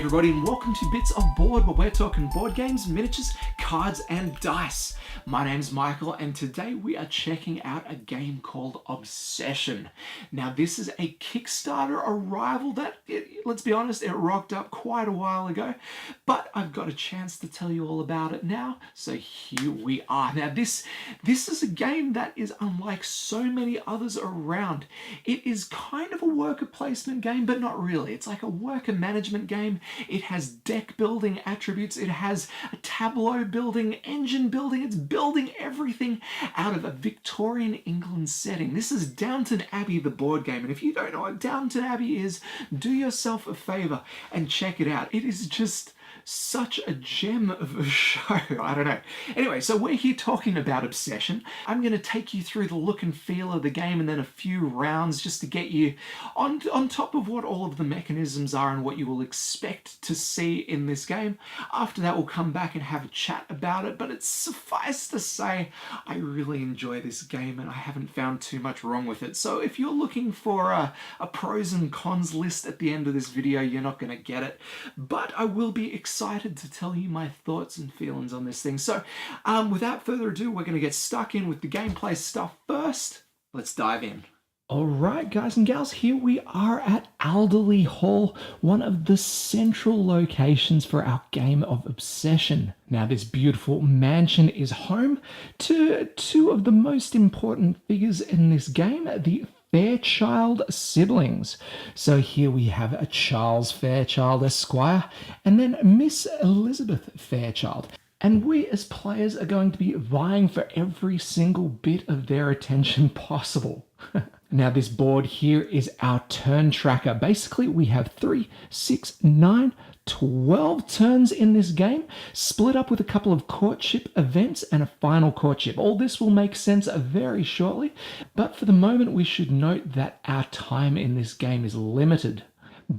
everybody, and welcome to Bits of Board, where we're talking board games, miniatures, cards, and dice. My name's Michael, and today we are checking out a game called Obsession. Now, this is a Kickstarter arrival that, let's be honest, it rocked up quite a while ago, but I've got a chance to tell you all about it now, so here we are. Now, this is a game that is unlike so many others around. It is kind of a worker placement game, but not really. It's like a worker management game. It has deck building attributes. It has a tableau building, engine building. It's building everything out of a Victorian England setting. This is Downton Abbey, the board game. And if you don't know what Downton Abbey is, do yourself a favor and check it out. It is just such a gem of a show. I don't know. Anyway, so we're here talking about Obsession. I'm going to take you through the look and feel of the game and then a few rounds just to get you on top of what all of the mechanisms are and what you will expect to see in this game. After that, we'll come back and have a chat about it, but it's suffice to say, I really enjoy this game and I haven't found too much wrong with it. So if you're looking for a pros and cons list at the end of this video, you're not going to get it, but I will be excited to tell you my thoughts and feelings on this thing. So without further ado, we're going to get stuck in with the gameplay stuff first. Let's dive in. Alright guys and gals, here we are at Alderley Hall, one of the central locations for our game of Obsession. Now this beautiful mansion is home to two of the most important figures in this game, the Fairchild siblings. So here we have a Charles Fairchild Esquire and then Miss Elizabeth Fairchild. And we as players are going to be vying for every single bit of their attention possible. Now this board here is our turn tracker. Basically we have 3, 6, 9, 12 turns in this game, split up with a couple of courtship events and a final courtship. All this will make sense very shortly, but for the moment we should note that our time in this game is limited.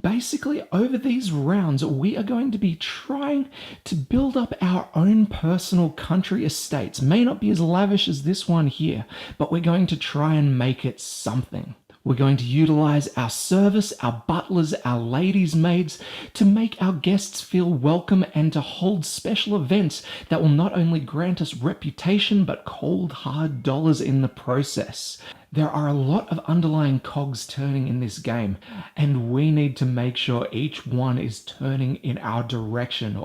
Basically, over these rounds, we are going to be trying to build up our own personal country estates. May not be as lavish as this one here, but we're going to try and make it something. We're going to utilize our service, our butlers, our ladies' maids to make our guests feel welcome and to hold special events that will not only grant us reputation, but cold, hard dollars in the process. There are a lot of underlying cogs turning in this game, and we need to make sure each one is turning in our direction.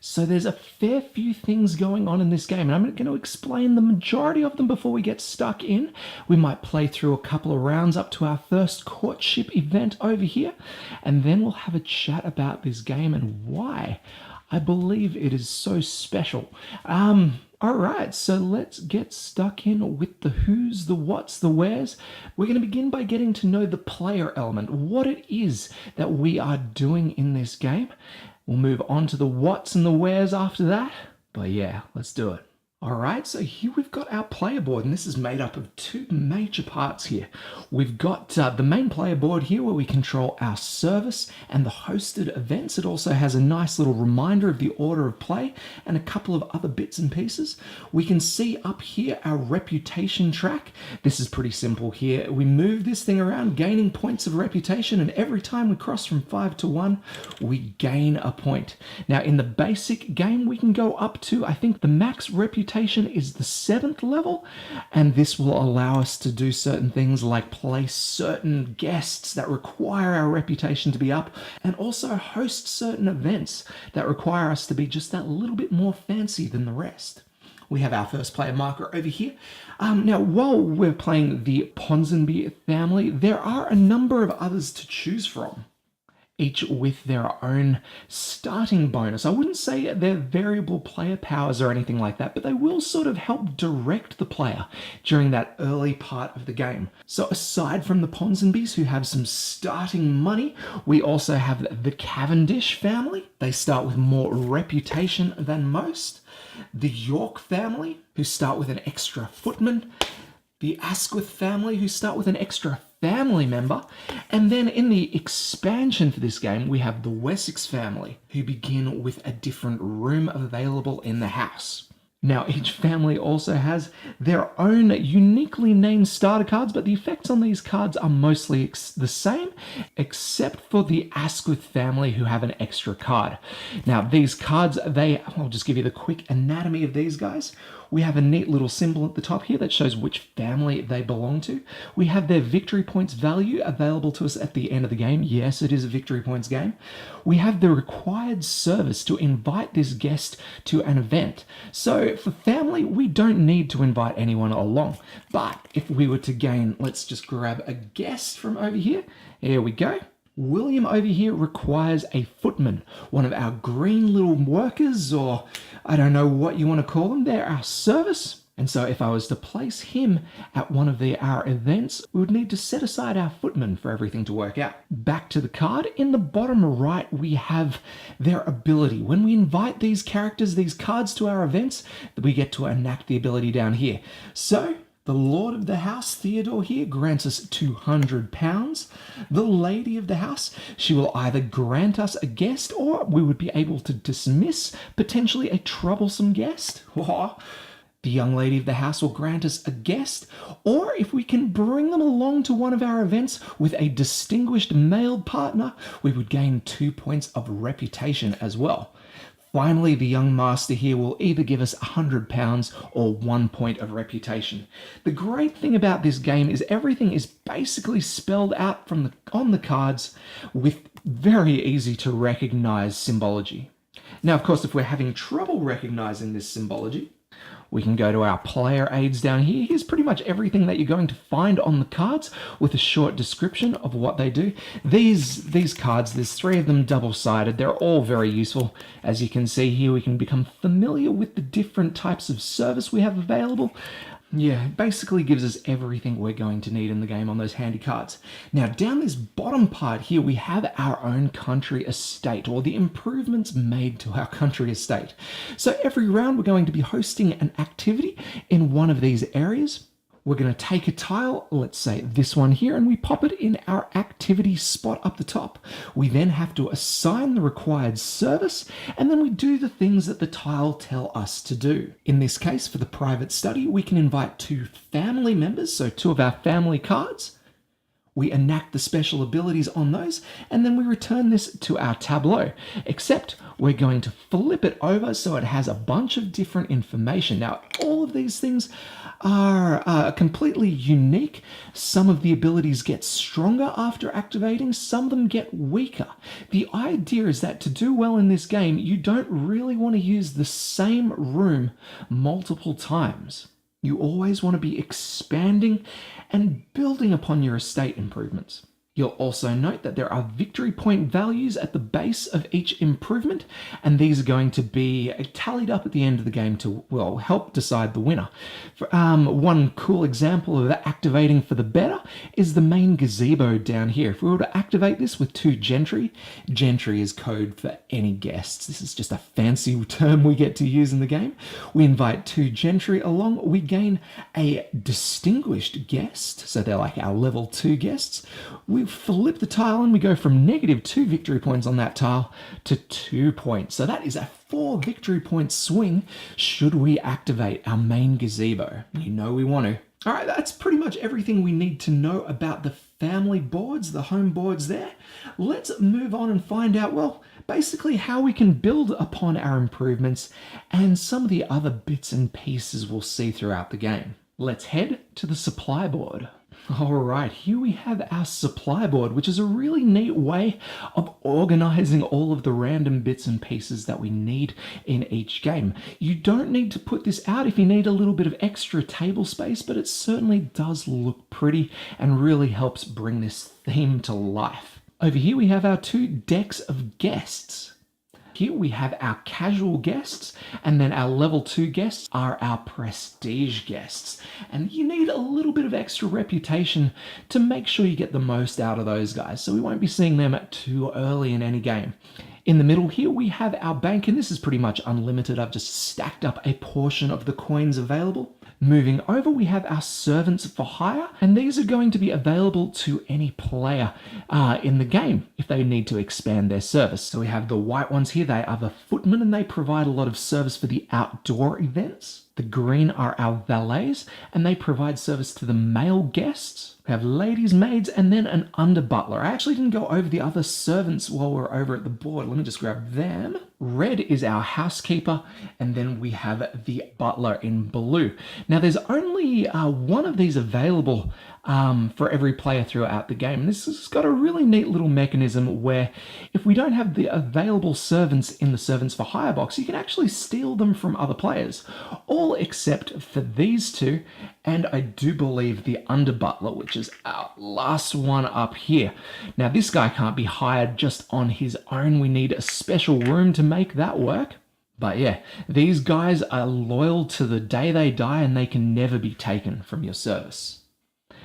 So there's a fair few things going on in this game, and I'm going to explain the majority of them before we get stuck in. We might play through a couple of rounds up to our first courtship event over here, and then we'll have a chat about this game and why I believe it is so special. Alright, so let's get stuck in with the who's, the what's, the where's. We're going to begin by getting to know the player element, what it is that we are doing in this game. We'll move on to the what's and the where's after that. But yeah, let's do it. Alright, so here we've got our player board, and this is made up of two major parts here. We've got the main player board here where we control our service and the hosted events. It also has a nice little reminder of the order of play and a couple of other bits and pieces. We can see up here our reputation track. This is pretty simple here. We move this thing around, gaining points of reputation, and every time we cross from 5 to 1, we gain a point. Now in the basic game, we can go up to, I think the max reputation is the 7th level, and this will allow us to do certain things like place certain guests that require our reputation to be up, and also host certain events that require us to be just that little bit more fancy than the rest. We have our first player marker over here. Now, while we're playing the Ponsonby family, there are a number of others to choose from, each with their own starting bonus. I wouldn't say they're variable player powers or anything like that, but they will sort of help direct the player during that early part of the game. So aside from the Ponsonbys, who have some starting money, we also have the Cavendish family. They start with more reputation than most. The York family, who start with an extra footman. The Asquith family, who start with an extra family member. And then in the expansion for this game, we have the Wessex family, who begin with a different room available in the house. Now, each family also has their own uniquely named starter cards, but the effects on these cards are mostly the same, except for the Asquith family who have an extra card. Now, these cards, I'll just give you the quick anatomy of these guys. We have a neat little symbol at the top here that shows which family they belong to. We have their victory points value available to us at the end of the game. Yes, it is a victory points game. We have the required service to invite this guest to an event. So for family, we don't need to invite anyone along. But if we were to gain, let's just grab a guest from over here. Here we go. William over here requires a footman, one of our green little workers, or I don't know what you want to call them. They're our service. And so if I was to place him at one of our events, we would need to set aside our footman for everything to work out. Back to the card, in the bottom right, we have their ability. When we invite these characters, these cards to our events, we get to enact the ability down here. So the Lord of the House, Theodore here, grants us £200. The Lady of the House, she will either grant us a guest or we would be able to dismiss potentially a troublesome guest. The Young Lady of the House will grant us a guest, or if we can bring them along to one of our events with a distinguished male partner, we would gain 2 points of reputation as well. Finally, the young master here will either give us £100 or 1 point of reputation. The great thing about this game is everything is basically spelled out on the cards with very easy to recognize symbology. Now, of course, if we're having trouble recognizing this symbology, we can go to our player aids down here. Here's pretty much everything that you're going to find on the cards with a short description of what they do. These cards, there's 3 of them double-sided. They're all very useful. As you can see here, we can become familiar with the different types of service we have available. Yeah, it basically gives us everything we're going to need in the game on those handy cards. Now, down this bottom part here, we have our own country estate, or the improvements made to our country estate. So every round, we're going to be hosting an activity in one of these areas. We're going to take a tile, let's say this one here, and we pop it in our activity spot up the top. We then have to assign the required service, and then we do the things that the tile tell us to do. In this case, for the private study, we can invite 2 family members, so 2 of our family cards. We enact the special abilities on those, and then we return this to our tableau, except we're going to flip it over so it has a bunch of different information. Now, all of these things are completely unique. Some of the abilities get stronger after activating, some of them get weaker. The idea is that to do well in this game, you don't really want to use the same room multiple times. You always want to be expanding and building upon your estate improvements. You'll also note that there are victory point values at the base of each improvement, and these are going to be tallied up at the end of the game to, well, help decide the winner. One cool example of activating for the better is the main gazebo down here. If we were to activate this with 2 gentry, gentry is code for any guests. This is just a fancy term we get to use in the game. We invite 2 gentry along, we gain a distinguished guest, so they're like our level 2 guests. We flip the tile and we go from -2 victory points on that tile to 2 points. So that is a 4 victory point swing should we activate our main gazebo. You know we want to. All right, that's pretty much everything we need to know about the family boards, the home boards there. Let's move on and find out, well, basically how we can build upon our improvements and some of the other bits and pieces we'll see throughout the game. Let's head to the supply board. All right, here we have our supply board, which is a really neat way of organizing all of the random bits and pieces that we need in each game. You don't need to put this out if you need a little bit of extra table space, but it certainly does look pretty and really helps bring this theme to life. Over here we have our 2 decks of guests. Here we have our casual guests, and then our level 2 guests are our prestige guests. And you need a little bit of extra reputation to make sure you get the most out of those guys, so we won't be seeing them too early in any game. In the middle here, we have our bank, and this is pretty much unlimited. I've just stacked up a portion of the coins available. Moving over, we have our servants for hire, and these are going to be available to any player in the game if they need to expand their service. So we have the white ones here. They are the footmen, and they provide a lot of service for the outdoor events. The green are our valets, and they provide service to the male guests. We have ladies' maids, and then an under butler. I actually didn't go over the other servants while we're over at the board. Let me just grab them. Red is our housekeeper, and then we have the butler in blue. Now, there's only one of these available for every player throughout the game. And this has got a really neat little mechanism where if we don't have the available servants in the servants for hire box, you can actually steal them from other players, all except for these two, and I do believe the under butler, which is our last one up here. Now, this guy can't be hired just on his own. We need a special room to make that work. But yeah, these guys are loyal to the day they die, and they can never be taken from your service.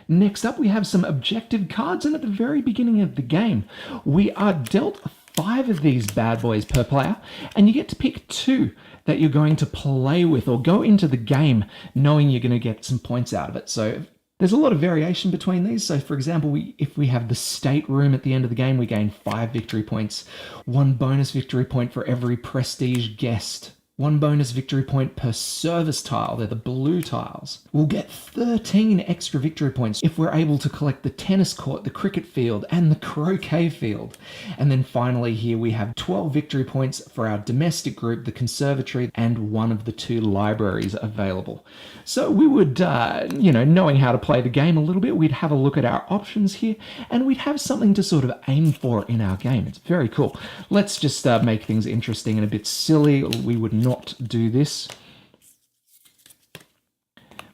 Next up, we have some objective cards, and at the very beginning of the game, we are dealt 5 of these bad boys per player, and you get to pick 2 that you're going to play with or go into the game knowing you're going to get some points out of it. So there's a lot of variation between these. So for example, if we have the stateroom at the end of the game, we gain 5 victory points, 1 bonus victory point for every prestige guest, 1 bonus victory point per service tile. They're the blue tiles. We'll get 13 extra victory points if we're able to collect the tennis court, the cricket field, and the croquet field. And then finally here we have 12 victory points for our domestic group, the conservatory, and one of the 2 libraries available. So we would, knowing how to play the game a little bit, we'd have a look at our options here, and we'd have something to sort of aim for in our game. It's very cool. Let's just make things interesting and a bit silly. We would not do this,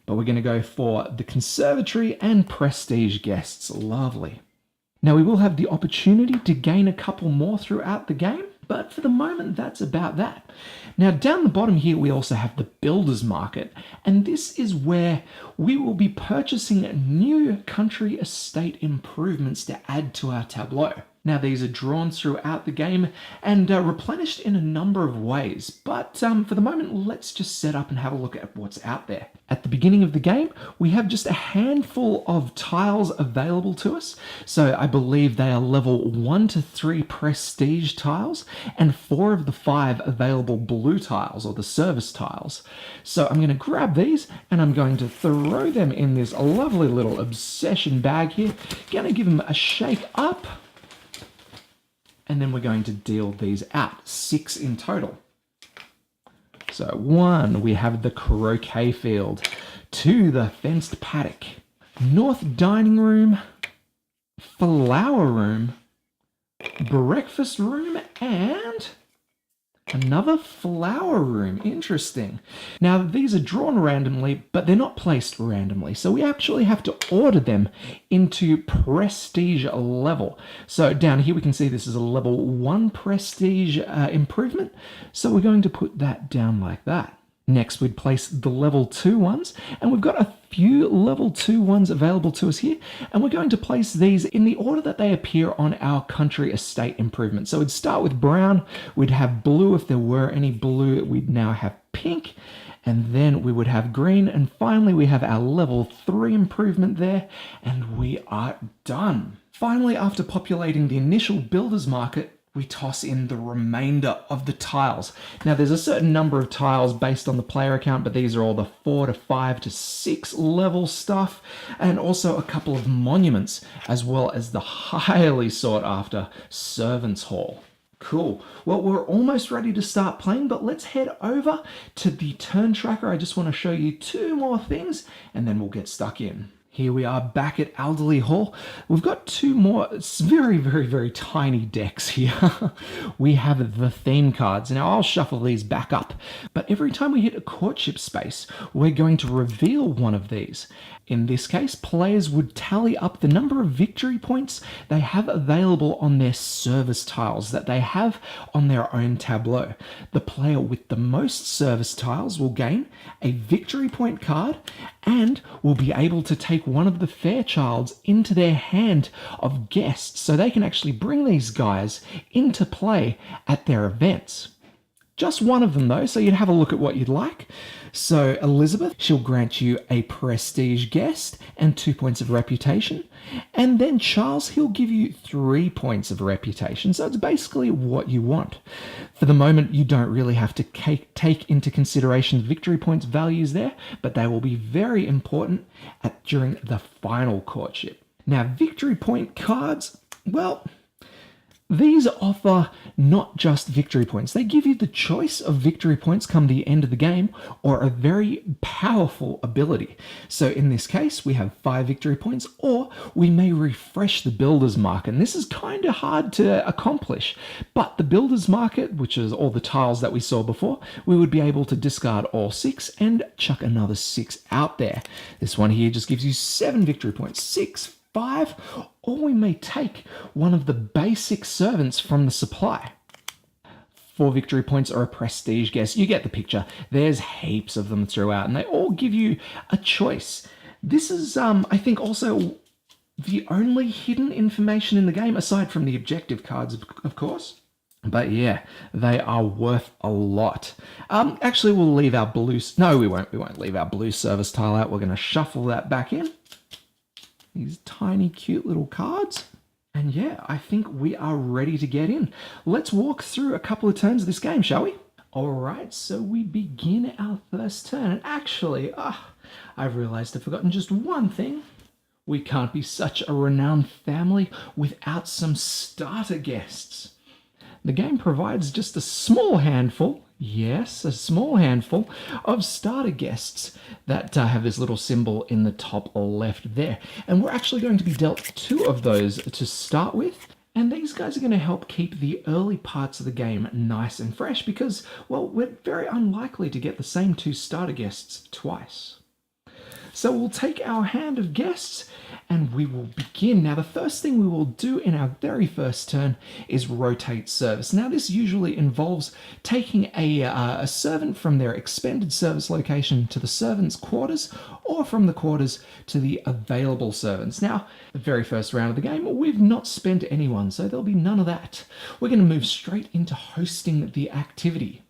but we're going to go for the conservatory and prestige guests. Lovely. Now we will have the opportunity to gain a couple more throughout the game, but for the moment that's about that. Now down the bottom here we also have the builders market, and this is where we will be purchasing new country estate improvements to add to our tableau. Now these are drawn throughout the game and replenished in a number of ways, but for the moment let's just set up and have a look at what's out there. At the beginning of the game we have just a handful of tiles available to us, so I believe they are level 1 to 3 prestige tiles and 4 of the 5 available blue tiles or the service tiles. So I'm going to grab these and I'm going to throw them in this lovely little obsession bag here, going to give them a shake up. And then we're going to deal these out, 6 in total. So 1, we have the croquet field. 2, the fenced paddock. North dining room, flower room, breakfast room, and another flower room. Interesting. Now these are drawn randomly, but they're not placed randomly. So we actually have to order them into prestige level. So down here we can see this is a level 1 prestige improvement. So we're going to put that down like that. Next we'd place the level 2 ones, and we've got a few level 2 ones available to us here, and we're going to place these in the order that they appear on our country estate improvement. So we'd start with brown, we'd have blue if there were any blue, we'd now have pink, and then we would have green, and finally we have our level 3 improvement there, and we are done. Finally, after populating the initial builder's market, we toss in the remainder of the tiles. Now there's a certain number of tiles based on the player account, but these are all the 4 to 5 to 6 level stuff, and also a couple of monuments, as well as the highly sought after servants hall. Cool. Well, we're almost ready to start playing, but let's head over to the turn tracker. I just want to show you 2 more things, and then we'll get stuck in. Here we are back at Elderly Hall. We've got 2 more very, very, very tiny decks here. We have the theme cards. Now I'll shuffle these back up, but every time we hit a courtship space, we're going to reveal one of these. In this case, players would tally up the number of victory points they have available on their service tiles that they have on their own tableau. The player with the most service tiles will gain a victory point card and will be able to take one of the Fairchilds into their hand of guests so they can actually bring these guys into play at their events. Just one of them though, so you'd have a look at what you'd like. So Elizabeth, she'll grant you a prestige guest and 2 points of reputation. And then Charles, he'll give you 3 points of reputation. So it's basically what you want. For the moment, you don't really have to take into consideration victory points values there, but they will be very important during the final courtship. Now, victory point cards, well, these offer not just victory points. They give you the choice of victory points come the end of the game or a very powerful ability. So in this case, we have 5 victory points, or we may refresh the builder's market. And this is kind of hard to accomplish. But the builder's market, which is all the tiles that we saw before, we would be able to discard all 6 and chuck another 6 out there. This one here just gives you 7 victory points, 6, 5, or we may take one of the basic servants from the supply. 4 victory points or a prestige guest. You get the picture. There's heaps of them throughout, and they all give you a choice. This is, I think, also the only hidden information in the game, aside from the objective cards, of course. But yeah, they are worth a lot. Actually, we'll leave our blue... No, we won't. We won't leave our blue service tile out. We're going to shuffle that back in. These tiny, cute little cards. And yeah, I think we are ready to get in. Let's walk through a couple of turns of this game, shall we? All right, so we begin our first turn. And actually, I've realized I've forgotten just one thing. We can't be such a renowned family without some starter guests. The game provides just a small handful, yes, a small handful of starter guests that have this little symbol in the top left there. And we're actually going to be dealt 2 of those to start with. And these guys are going to help keep the early parts of the game nice and fresh because, well, we're very unlikely to get the same 2 starter guests twice. So we'll take our hand of guests and we will begin. Now, the first thing we will do in our very first turn is rotate service. Now, this usually involves taking a servant from their expended service location to the servant's quarters or from the quarters to the available servants. Now, the very first round of the game, we've not spent anyone, so there'll be none of that. We're going to move straight into hosting the activity.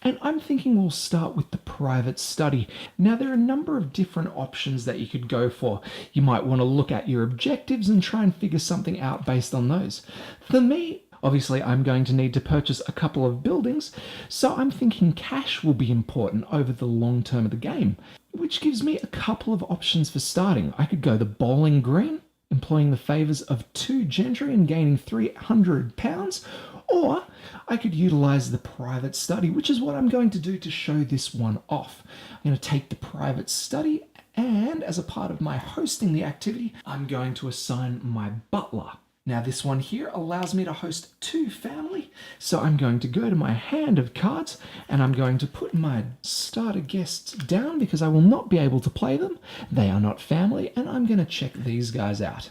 And I'm thinking we'll start with the private study. Now, there are a number of different options that you could go for. You might want to look at your objectives and try and figure something out based on those. For me, obviously, I'm going to need to purchase a couple of buildings, so I'm thinking cash will be important over the long term of the game, which gives me a couple of options for starting. I could go the bowling green, employing the favours of 2 gentry and gaining £300, or I could utilise the private study, which is what I'm going to do to show this one off. I'm going to take the private study, and as a part of my hosting the activity, I'm going to assign my butler. Now, this one here allows me to host 2 family, so I'm going to go to my hand of cards, and I'm going to put my starter guests down because I will not be able to play them. They are not family, and I'm going to check these guys out.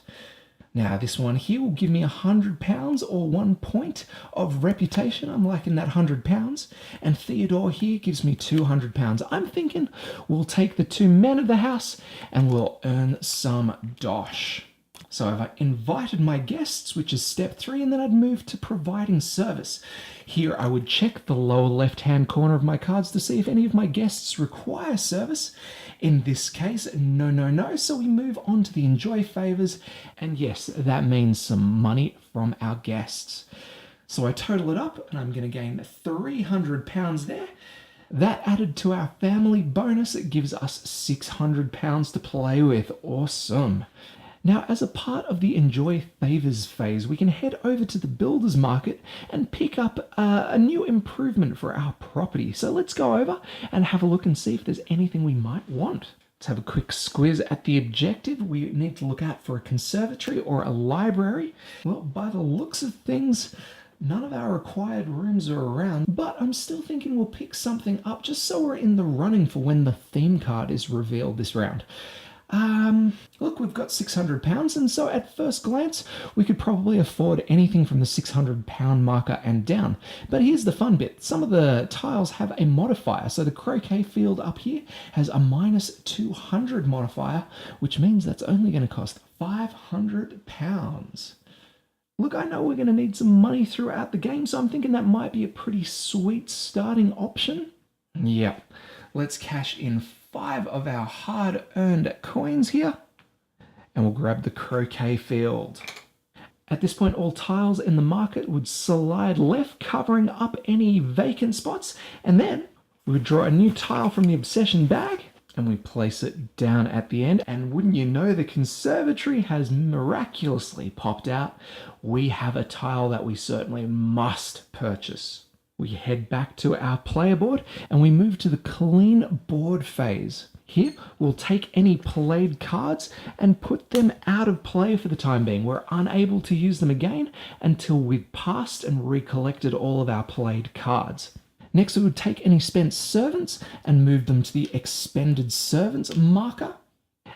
Now, this one here will give me £100 or 1 point of reputation. I'm liking that £100. And Theodore here gives me £200. I'm thinking we'll take the 2 men of the house and we'll earn some dosh. So I've invited my guests, which is step 3, and then I'd move to providing service. Here I would check the lower left-hand corner of my cards to see if any of my guests require service. In this case, no, so we move on to the enjoy favours, and yes, that means some money from our guests. So I total it up, and I'm going to gain £300 there. That added to our family bonus, it gives us £600 to play with. Awesome. Now, as a part of the Enjoy Favours phase, we can head over to the Builders Market and pick up a new improvement for our property. So let's go over and have a look and see if there's anything we might want. Let's have a quick squiz at the objective. We need to look out for a conservatory or a library. Well, by the looks of things, none of our required rooms are around, but I'm still thinking we'll pick something up just so we're in the running for when the theme card is revealed this round. Look, we've got £600, and so at first glance, we could probably afford anything from the £600 marker and down. But here's the fun bit. Some of the tiles have a modifier. So the croquet field up here has a -200 modifier, which means that's only going to cost £500. Look, I know we're going to need some money throughout the game, so I'm thinking that might be a pretty sweet starting option. Yeah, let's cash in 5 of our hard-earned coins here, and we'll grab the croquet field. At this point, all tiles in the market would slide left, covering up any vacant spots, and then we would draw a new tile from the obsession bag, and we place it down at the end. And wouldn't you know, the conservatory has miraculously popped out. We have a tile that we certainly must purchase. We head back to our player board and we move to the clean board phase. Here, we'll take any played cards and put them out of play for the time being. We're unable to use them again until we've passed and recollected all of our played cards. Next, we would take any spent servants and move them to the expended servants marker.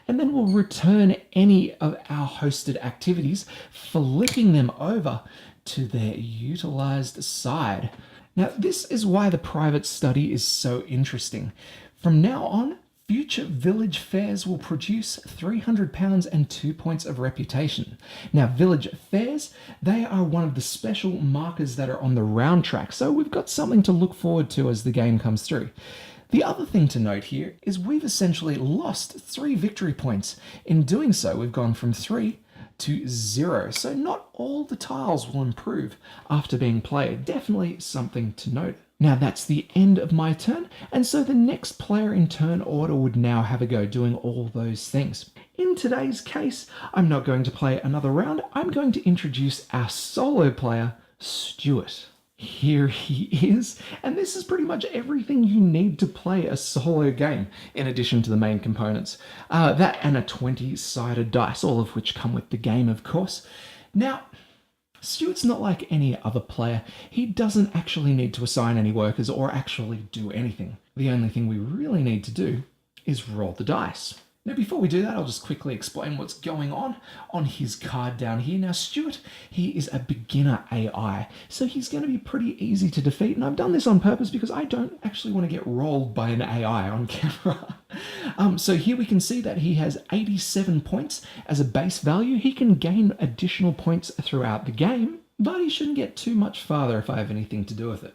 And then we'll return any of our hosted activities, flipping them over to their utilized side. Now, this is why the private study is so interesting. From now on, future village fairs will produce £300 and 2 points of reputation. Now, village fairs, they are one of the special markers that are on the round track, so we've got something to look forward to as the game comes through. The other thing to note here is we've essentially lost 3 victory points. In doing so, we've gone from 3 to 0. So not all the tiles will improve after being played. Definitely something to note. Now that's the end of my turn, and so the next player in turn order would now have a go doing all those things. In today's case, I'm not going to play another round. I'm going to introduce our solo player, Stuart. Here he is, and this is pretty much everything you need to play a solo game, in addition to the main components. That and a 20-sided dice, all of which come with the game, of course. Now, Stuart's not like any other player. He doesn't actually need to assign any workers or actually do anything. The only thing we really need to do is roll the dice. Now, before we do that, I'll just quickly explain what's going on his card down here. Now, Stuart, he is a beginner AI, so he's going to be pretty easy to defeat. And I've done this on purpose because I don't actually want to get rolled by an AI on camera. So here we can see that he has 87 points as a base value. He can gain additional points throughout the game, but he shouldn't get too much farther if I have anything to do with it.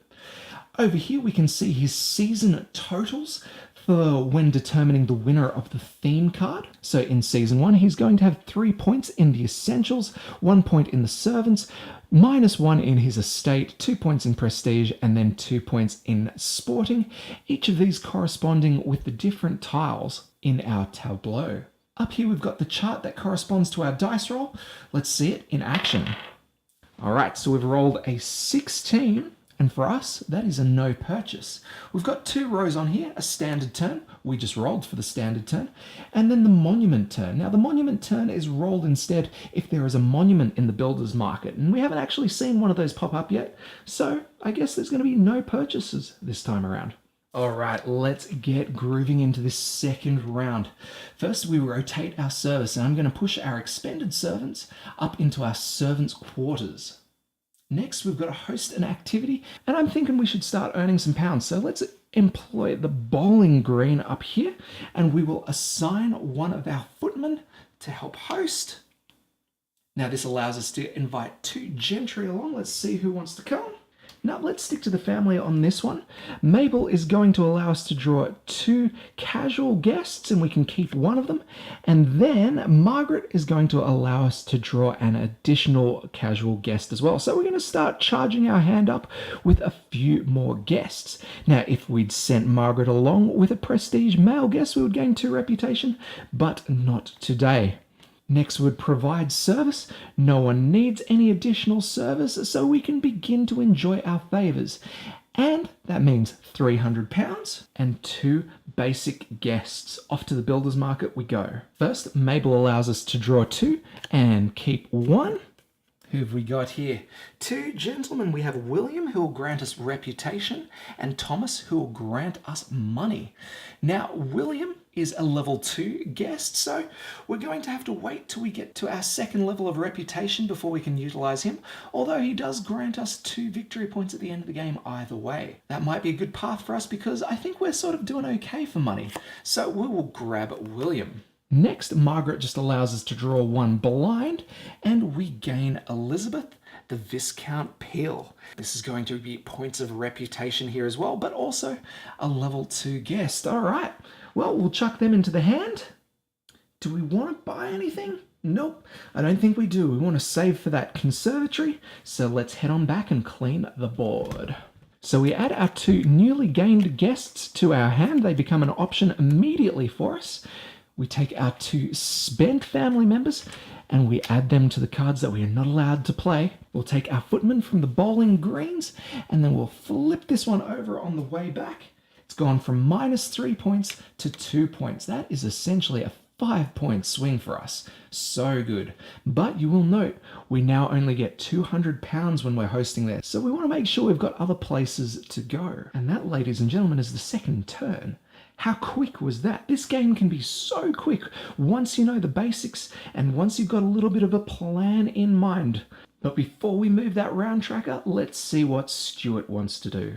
Over here, we can see his season totals for when determining the winner of the theme card. So in season 1, he's going to have 3 points in the essentials, 1 point in the servants, -1 in his estate, 2 points in prestige, and then 2 points in sporting, each of these corresponding with the different tiles in our tableau. Up here, we've got the chart that corresponds to our dice roll. Let's see it in action. All right, so we've rolled a 16. And for us, that is a no purchase. We've got 2 rows on here, a standard turn. We just rolled for the standard turn. And then the monument turn. Now, the monument turn is rolled instead if there is a monument in the builder's market. And we haven't actually seen one of those pop up yet. So I guess there's going to be no purchases this time around. All right, let's get grooving into this second round. First, we rotate our service, and I'm going to push our expended servants up into our servants' quarters. Next, we've got to host an activity, and I'm thinking we should start earning some pounds. So let's employ the bowling green up here, and we will assign one of our footmen to help host. Now, this allows us to invite 2 gentry along. Let's see who wants to come. Now, let's stick to the family on this one. Mabel is going to allow us to draw 2 casual guests, and we can keep one of them. And then Margaret is going to allow us to draw an additional casual guest as well. So we're going to start charging our hand up with a few more guests. Now, if we'd sent Margaret along with a prestige male guest, we would gain 2 reputation, but not today. Next would provide service. No one needs any additional service, so we can begin to enjoy our favours. And that means £300 and 2 basic guests. Off to the builder's market we go. First, Mabel allows us to draw 2 and keep 1. Who have we got here? 2 gentlemen. We have William, who will grant us reputation, and Thomas, who will grant us money. Now, William is a level 2 guest, so we're going to have to wait till we get to our second level of reputation before we can utilize him, although he does grant us 2 victory points at the end of the game either way. That might be a good path for us because I think we're sort of doing okay for money, so we will grab William. Next, Margaret just allows us to draw 1 blind, and we gain Elizabeth, the Viscount Peel. This is going to be points of reputation here as well, but also a level 2 guest. All right, well, we'll chuck them into the hand. Do we want to buy anything? Nope, I don't think we do. We want to save for that conservatory, so let's head on back and clean the board. So we add our 2 newly gained guests to our hand. They become an option immediately for us. We take our 2 spent family members and we add them to the cards that we are not allowed to play. We'll take our footman from the bowling greens and then we'll flip this one over on the way back. It's gone from -3 points to 2 points. That is essentially a 5-point swing for us. So good. But you will note we now only get £200 when we're hosting there. So we want to make sure we've got other places to go. And that, ladies and gentlemen, is the second turn. How quick was that? This game can be so quick once you know the basics and once you've got a little bit of a plan in mind. But before we move that round tracker, let's see what Stuart wants to do.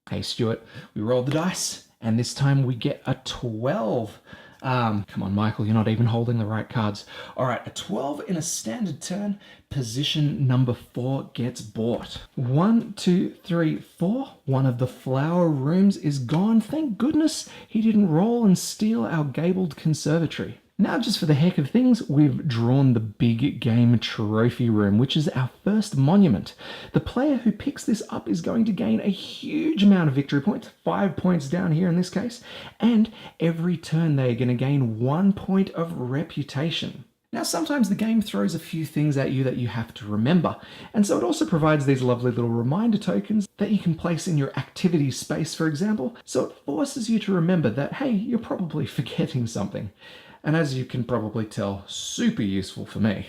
Hey Stuart, we rolled the dice and this time we get a 12. Come on, Michael, you're not even holding the right cards. All right, a 12 in a standard turn. Position number 4 gets bought. 1, 2, 3, 4. One of the flower rooms is gone. Thank goodness he didn't roll and steal our gabled conservatory. Now, just for the heck of things, we've drawn the big game trophy room, which is our first monument. The player who picks this up is going to gain a huge amount of victory points, 5 points down here in this case, and every turn they are going to gain 1 point of reputation. Now, sometimes the game throws a few things at you that you have to remember, and so it also provides these lovely little reminder tokens that you can place in your activity space, for example, so it forces you to remember that, hey, you're probably forgetting something. And as you can probably tell, super useful for me.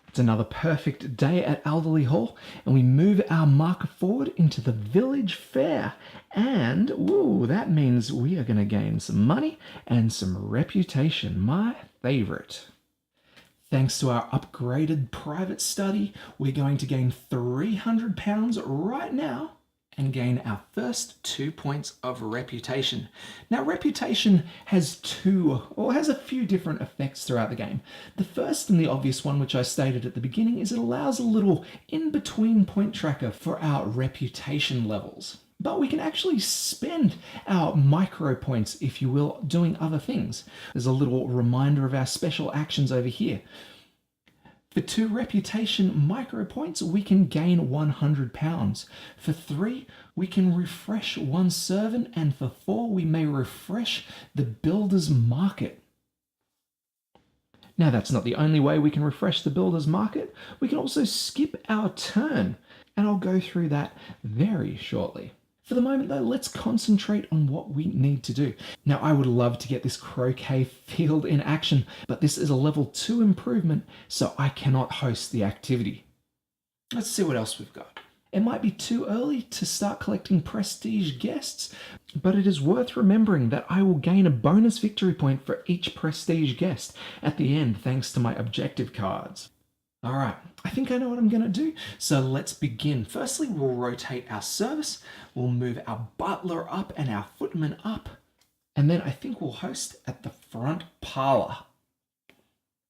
It's another perfect day at Alderley Hall, and we move our marker forward into the village fair. And, ooh, that means we are going to gain some money and some reputation, my favourite. Thanks to our upgraded private study, we're going to gain £300 right now and gain our first 2 points of reputation. Now, reputation has a few different effects throughout the game. The first and the obvious one, which I stated at the beginning, is it allows a little in-between point tracker for our reputation levels. But we can actually spend our micro points, if you will, doing other things. There's a little reminder of our special actions over here. For 2 reputation micro points, we can gain £100. For 3, we can refresh 1 servant, and for 4, we may refresh the builder's market. Now, that's not the only way we can refresh the builder's market. We can also skip our turn, and I'll go through that very shortly. For the moment though, let's concentrate on what we need to do. Now, I would love to get this croquet field in action, but this is a level 2 improvement, so I cannot host the activity. Let's see what else we've got. It might be too early to start collecting prestige guests, but it is worth remembering that I will gain a bonus victory point for each prestige guest at the end, thanks to my objective cards. All right, I think I know what I'm going to do, so let's begin. Firstly, we'll rotate our service, we'll move our butler up and our footman up, and then I think we'll host at the front parlour.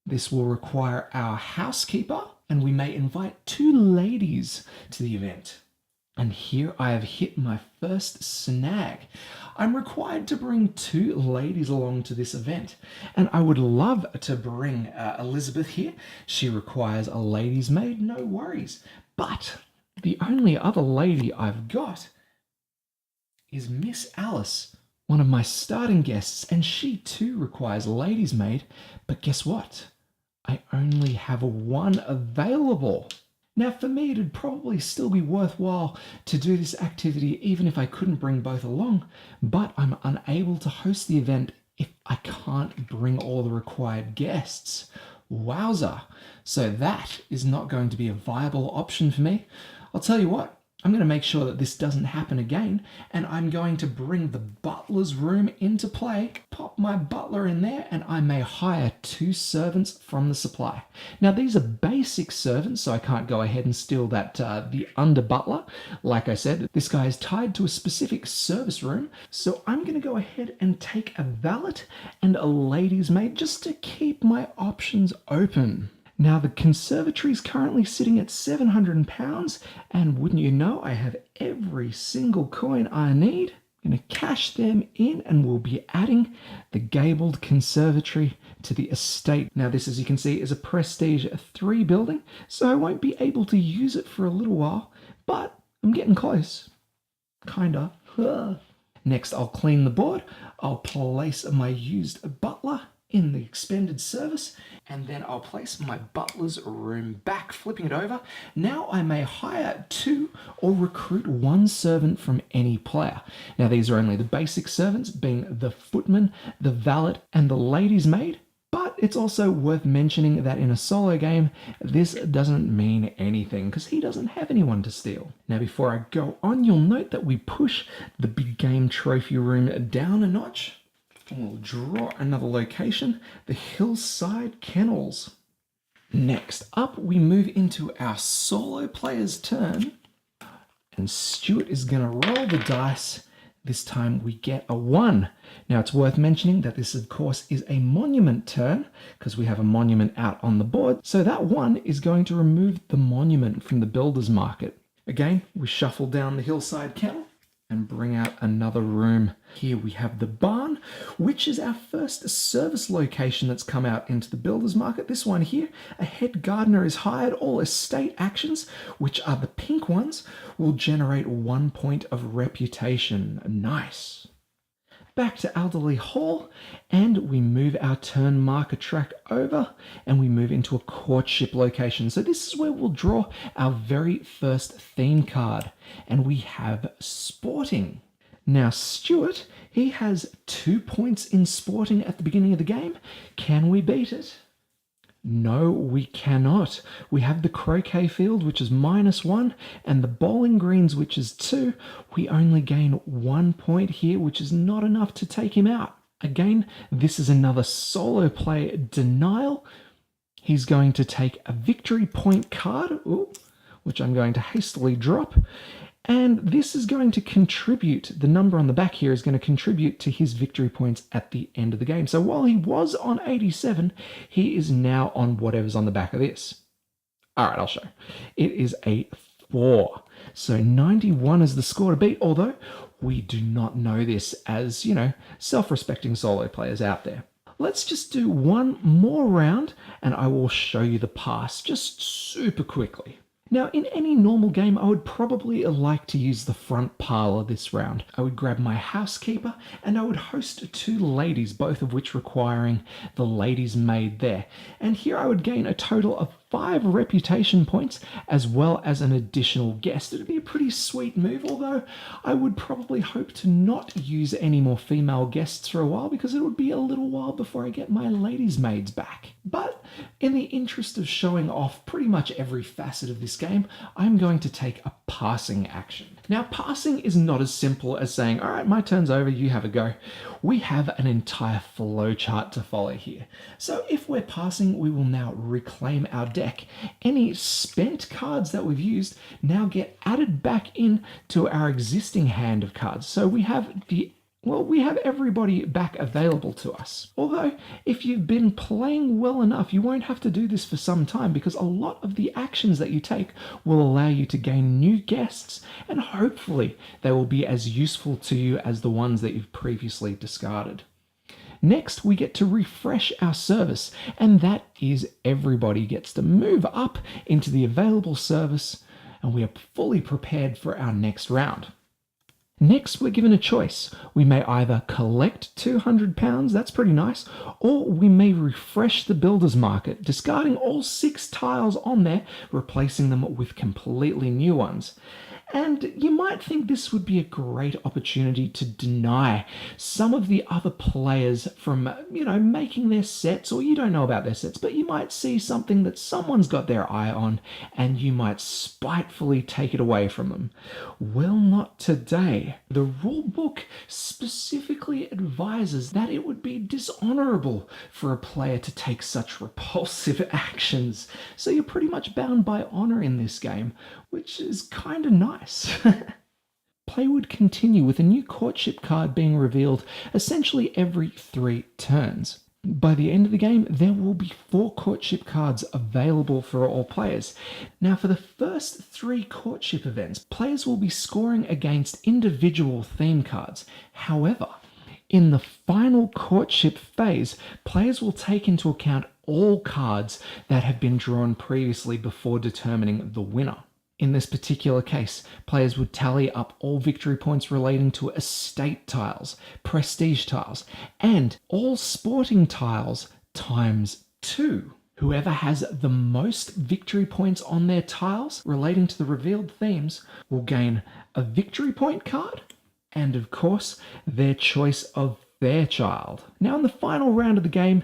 This will require our housekeeper, and we may invite 2 ladies to the event. And here I have hit my first snag. I'm required to bring 2 ladies along to this event, and I would love to bring Elizabeth here. She requires a lady's maid, no worries. But the only other lady I've got is Miss Alice, one of my starting guests, and she too requires a lady's maid. But guess what? I only have 1 available. Now, for me, it'd probably still be worthwhile to do this activity even if I couldn't bring both along, but I'm unable to host the event if I can't bring all the required guests. Wowza. So that is not going to be a viable option for me. I'll tell you what, I'm going to make sure that this doesn't happen again, and I'm going to bring the butler's room into play, pop my butler in there, and I may hire 2 servants from the supply. Now these are basic servants, so I can't go ahead and steal that the under butler. Like I said, this guy is tied to a specific service room, so I'm going to go ahead and take a valet and a lady's maid just to keep my options open. Now the conservatory is currently sitting at £700, and wouldn't you know, I have every single coin I need. I'm going to cash them in, and we'll be adding the gabled conservatory to the estate. Now this, as you can see, is a prestige 3 building, so I won't be able to use it for a little while, but I'm getting close. Kinda. Next, I'll clean the board. I'll place my used butler in the expended service, and then I'll place my butler's room back, flipping it over. Now I may hire 2 or recruit 1 servant from any player. Now these are only the basic servants, being the footman, the valet, and the lady's maid. But it's also worth mentioning that in a solo game, this doesn't mean anything because he doesn't have anyone to steal. Now before I go on, you'll note that we push the big game trophy room down a notch. And we'll draw another location, the Hillside Kennels. Next up, we move into our solo player's turn, and Stuart is going to roll the dice. This time we get a 1. Now it's worth mentioning that this, of course, is a monument turn because we have a monument out on the board. So that 1 is going to remove the monument from the builder's market. Again, we shuffle down the Hillside Kennel and bring out another room. Here we have the barn, which is our first service location that's come out into the builder's market. This one here, a head gardener is hired. All estate actions, which are the pink ones, will generate 1 point of reputation. Nice. Back to Elderly Hall, and we move our turn marker track over, and we move into a courtship location. So this is where we'll draw our very first theme card, and we have sporting. Now Stuart, he has 2 points in sporting at the beginning of the game. Can we beat it? No, we cannot. We have the croquet field, which is -1, and the bowling greens, which is 2. We only gain 1 point here, which is not enough to take him out. Again, this is another solo play denial. He's going to take a victory point card, which I'm going to hastily drop. And this is going to contribute, the number on the back here is going to contribute to his victory points at the end of the game. So while he was on 87, he is now on whatever's on the back of this. All right, I'll show. It is a 4. So 91 is the score to beat, although we do not know this as, self-respecting solo players out there. Let's just do one more round and I will show you the pass just super quickly. Now, in any normal game, I would probably like to use the front parlour this round. I would grab my housekeeper and I would host 2 ladies, both of which requiring the lady's maid there. And here I would gain a total of 5 reputation points as well as an additional guest. It would be a pretty sweet move, although I would probably hope to not use any more female guests for a while because it would be a little while before I get my ladies' maids back. But in the interest of showing off pretty much every facet of this game, I'm going to take a passing action. Now, passing is not as simple as saying, all right, my turn's over, you have a go. We have an entire flowchart to follow here. So if we're passing, we will now reclaim our deck. Any spent cards that we've used now get added back in to our existing hand of cards. So we have everybody back available to us. Although, if you've been playing well enough, you won't have to do this for some time because a lot of the actions that you take will allow you to gain new guests, and hopefully they will be as useful to you as the ones that you've previously discarded. Next, we get to refresh our service, and that is everybody gets to move up into the available service, and we are fully prepared for our next round. Next, we're given a choice. We may either collect £200, that's pretty nice, or we may refresh the builder's market, discarding all 6 tiles on there, replacing them with completely new ones. And you might think this would be a great opportunity to deny some of the other players from, making their sets, or you don't know about their sets, but you might see something that someone's got their eye on and you might spitefully take it away from them. Well, not today. The rulebook specifically advises that it would be dishonorable for a player to take such repulsive actions. So you're pretty much bound by honor in this game, which is kind of nice. Play would continue with a new courtship card being revealed essentially every 3 turns. By the end of the game, there will be 4 courtship cards available for all players. Now, for the first 3 courtship events, players will be scoring against individual theme cards. However, in the final courtship phase, players will take into account all cards that have been drawn previously before determining the winner. In this particular case, players would tally up all victory points relating to estate tiles, prestige tiles, and all sporting tiles times 2. Whoever has the most victory points on their tiles relating to the revealed themes will gain a victory point card and, of course, their choice of Fairchild. Now, in the final round of the game,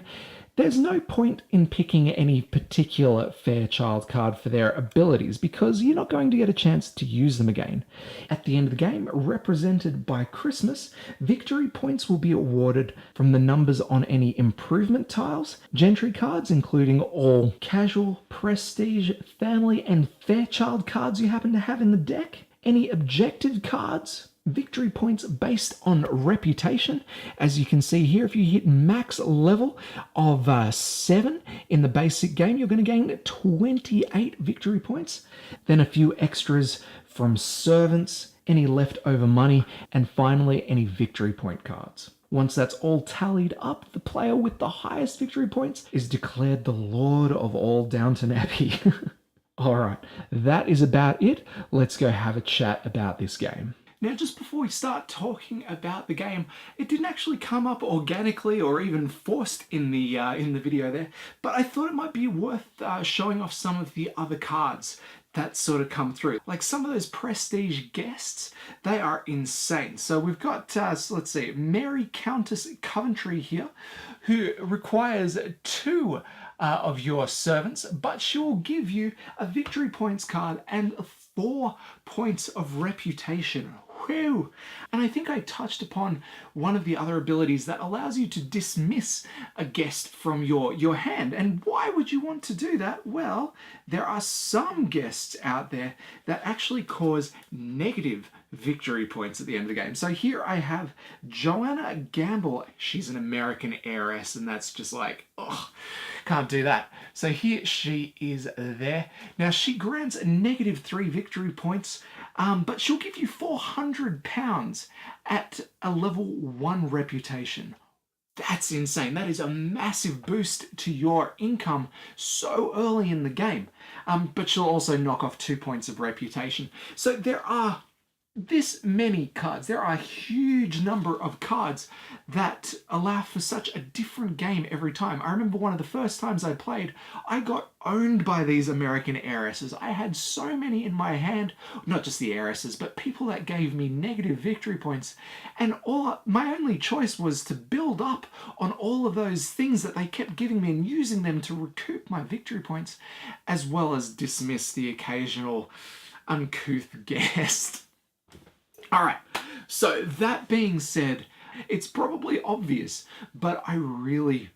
there's no point in picking any particular Fairchild card for their abilities because you're not going to get a chance to use them again. At the end of the game, represented by Christmas, victory points will be awarded from the numbers on any improvement tiles, gentry cards including all casual, prestige, family and Fairchild cards you happen to have in the deck, any objective cards, victory points based on reputation. As you can see here, if you hit max level of 7 in the basic game, you're going to gain 28 victory points. Then a few extras from servants, any leftover money, and finally any victory point cards. Once that's all tallied up, the player with the highest victory points is declared the Lord of all Downton Abbey. Alright, that is about it. Let's go have a chat about this game. Now, just before we start talking about the game, it didn't actually come up organically or even forced in the video there, but I thought it might be worth showing off some of the other cards that sort of come through. Like some of those prestige guests, they are insane. So we've got, let's see, Mary Countess Coventry here, who requires 2 of your servants, but she will give you a victory points card and 4 points of reputation. Whew. And I think I touched upon one of the other abilities that allows you to dismiss a guest from your hand. And why would you want to do that? Well, there are some guests out there that actually cause negative victory points at the end of the game. So here I have Joanna Gamble. She's an American heiress, and that's just like, ugh, can't do that. So here she is there. Now she grants a -3 victory points, but she'll give you £400 at a level 1 reputation. That's insane. That is a massive boost to your income so early in the game. But she'll also knock off 2 points of reputation. So there are this many cards. There are a huge number of cards that allow for such a different game every time. I remember one of the first times I played, I got owned by these American heiresses. I had so many in my hand, not just the heiresses, but people that gave me negative victory points. And my only choice was to build up on all of those things that they kept giving me and using them to recoup my victory points, as well as dismiss the occasional uncouth guest. All right, so that being said, it's probably obvious, but I really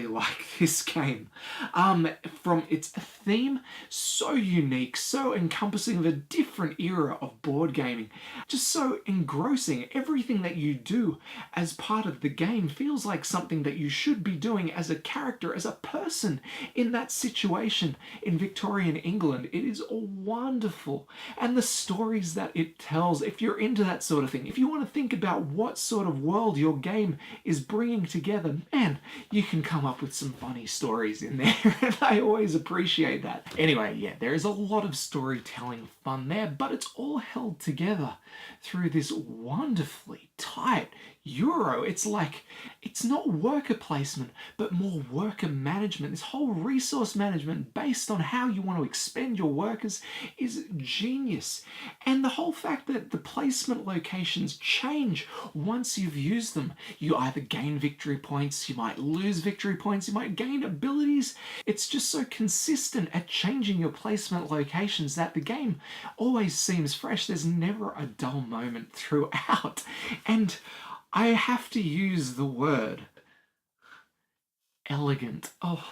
like this game. From its theme, so unique, so encompassing of a different era of board gaming, just so engrossing. Everything that you do as part of the game feels like something that you should be doing as a character, as a person in that situation in Victorian England. It is wonderful. And the stories that it tells, if you're into that sort of thing, if you want to think about what sort of world your game is bringing together, man, you can come up with some funny stories in there, and I always appreciate that. Anyway, yeah, there is a lot of storytelling fun there, but it's all held together through this wonderfully tight, Euro. It's like, it's not worker placement, but more worker management. This whole resource management based on how you want to expend your workers is genius. And the whole fact that the placement locations change once you've used them. You either gain victory points, you might lose victory points, you might gain abilities. It's just so consistent at changing your placement locations that the game always seems fresh. There's never a dull moment throughout. And I have to use the word elegant. Oh,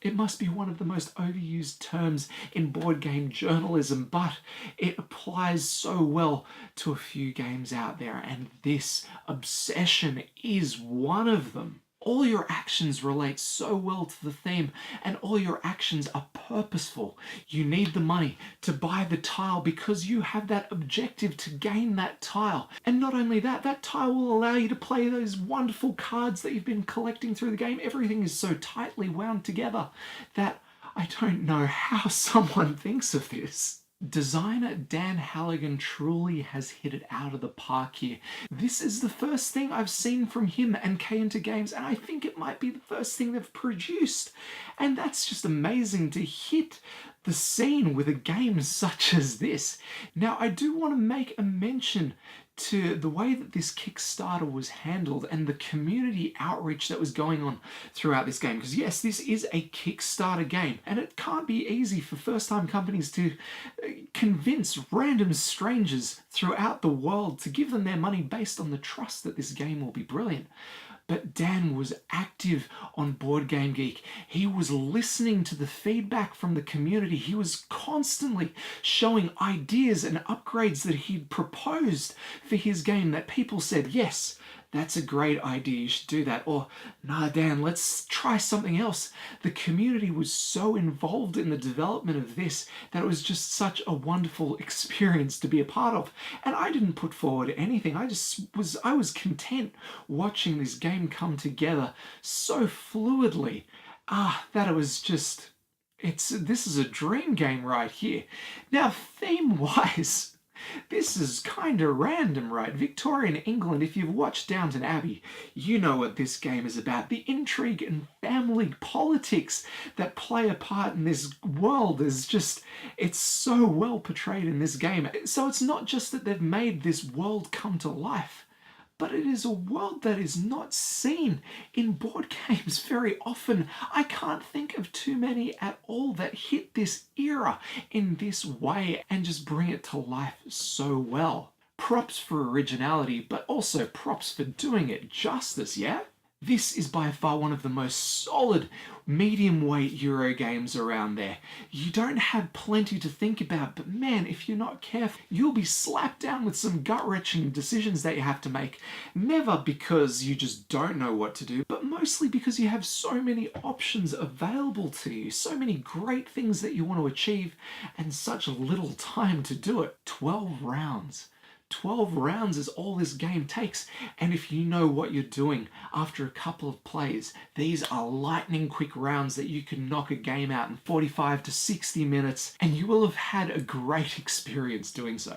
it must be one of the most overused terms in board game journalism, but it applies so well to a few games out there, and this obsession is one of them. All your actions relate so well to the theme, and all your actions are purposeful. You need the money to buy the tile because you have that objective to gain that tile. And not only that, that tile will allow you to play those wonderful cards that you've been collecting through the game. Everything is so tightly wound together that I don't know how someone thinks of this. Designer Dan Halligan truly has hit it out of the park here. This is the first thing I've seen from him and K&T Games, and I think it might be the first thing they've produced. And that's just amazing to hit the scene with a game such as this. Now, I do want to make a mention to the way that this Kickstarter was handled and the community outreach that was going on throughout this game. Because yes, this is a Kickstarter game, and it can't be easy for first-time companies to convince random strangers throughout the world to give them their money based on the trust that this game will be brilliant. But Dan was active on Board Game Geek. He was listening to the feedback from the community. He was constantly showing ideas and upgrades that he'd proposed for his game that people said, yes, that's a great idea, you should do that. Or, nah, Dan, let's try something else. The community was so involved in the development of this that it was just such a wonderful experience to be a part of. And I didn't put forward anything. I was content watching this game come together so fluidly. That it was just, this is a dream game right here. Now, theme-wise, this is kind of random, right? Victorian England, if you've watched Downton Abbey, you know what this game is about. The intrigue and family politics that play a part in this world is just, it's so well portrayed in this game. So it's not just that they've made this world come to life, but it is a world that is not seen in board games very often. I can't think of too many at all that hit this era in this way and just bring it to life so well. Props for originality, but also props for doing it justice, yeah? This is by far one of the most solid medium weight Euro games around there. You don't have plenty to think about, but man, if you're not careful, you'll be slapped down with some gut-wrenching decisions that you have to make. Never because you just don't know what to do, but mostly because you have so many options available to you, so many great things that you want to achieve, and such little time to do it. 12 rounds. 12 rounds is all this game takes, and if you know what you're doing after a couple of plays, these are lightning quick rounds that you can knock a game out in 45 to 60 minutes, and you will have had a great experience doing so.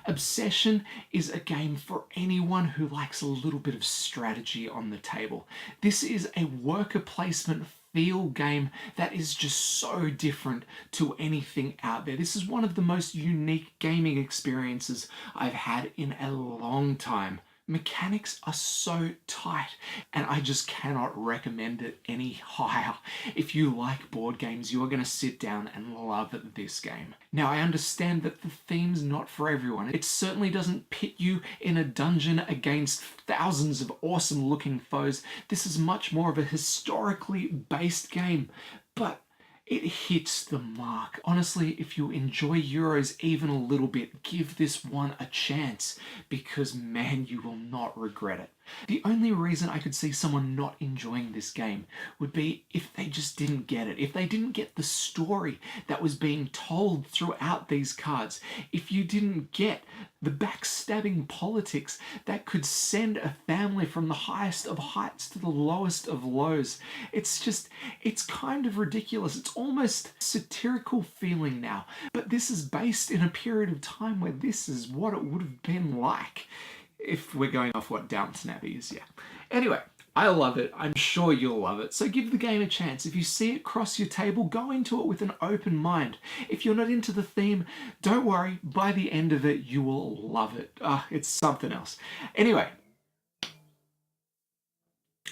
Obsession is a game for anyone who likes a little bit of strategy on the table. This is a worker placement feel game that is just so different to anything out there. This is one of the most unique gaming experiences I've had in a long time. Mechanics are so tight, and I just cannot recommend it any higher. If you like board games, you are going to sit down and love this game. Now, I understand that the theme's not for everyone. It certainly doesn't pit you in a dungeon against thousands of awesome looking foes. This is much more of a historically based game, but it hits the mark. Honestly, if you enjoy Euros even a little bit, give this one a chance, because man, you will not regret it. The only reason I could see someone not enjoying this game would be if they just didn't get it, if they didn't get the story that was being told throughout these cards, if you didn't get the backstabbing politics that could send a family from the highest of heights to the lowest of lows. It's kind of ridiculous. It's almost satirical feeling now, but this is based in a period of time where this is what it would have been like. If we're going off what Downton Abbey is, yeah. Anyway, I love it. I'm sure you'll love it. So give the game a chance. If you see it cross your table, go into it with an open mind. If you're not into the theme, don't worry. By the end of it, you will love it. It's something else. Anyway,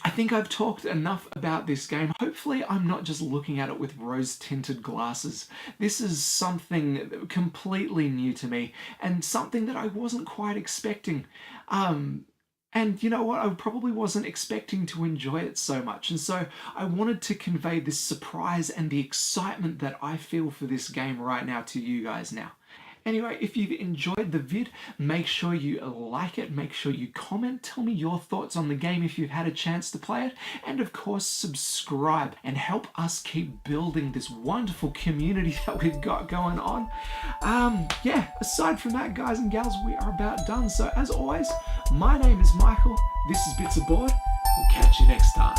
I think I've talked enough about this game. Hopefully I'm not just looking at it with rose-tinted glasses. This is something completely new to me and something that I wasn't quite expecting. And you know what? I probably wasn't expecting to enjoy it so much. And so I wanted to convey this surprise and the excitement that I feel for this game right now to you guys now. Anyway, if you've enjoyed the vid, make sure you like it, make sure you comment, tell me your thoughts on the game if you've had a chance to play it, and of course subscribe and help us keep building this wonderful community that we've got going on. Yeah, aside from that, guys and gals, we are about done. So as always, my name is Michael, this is Bits Aboard, we'll catch you next time.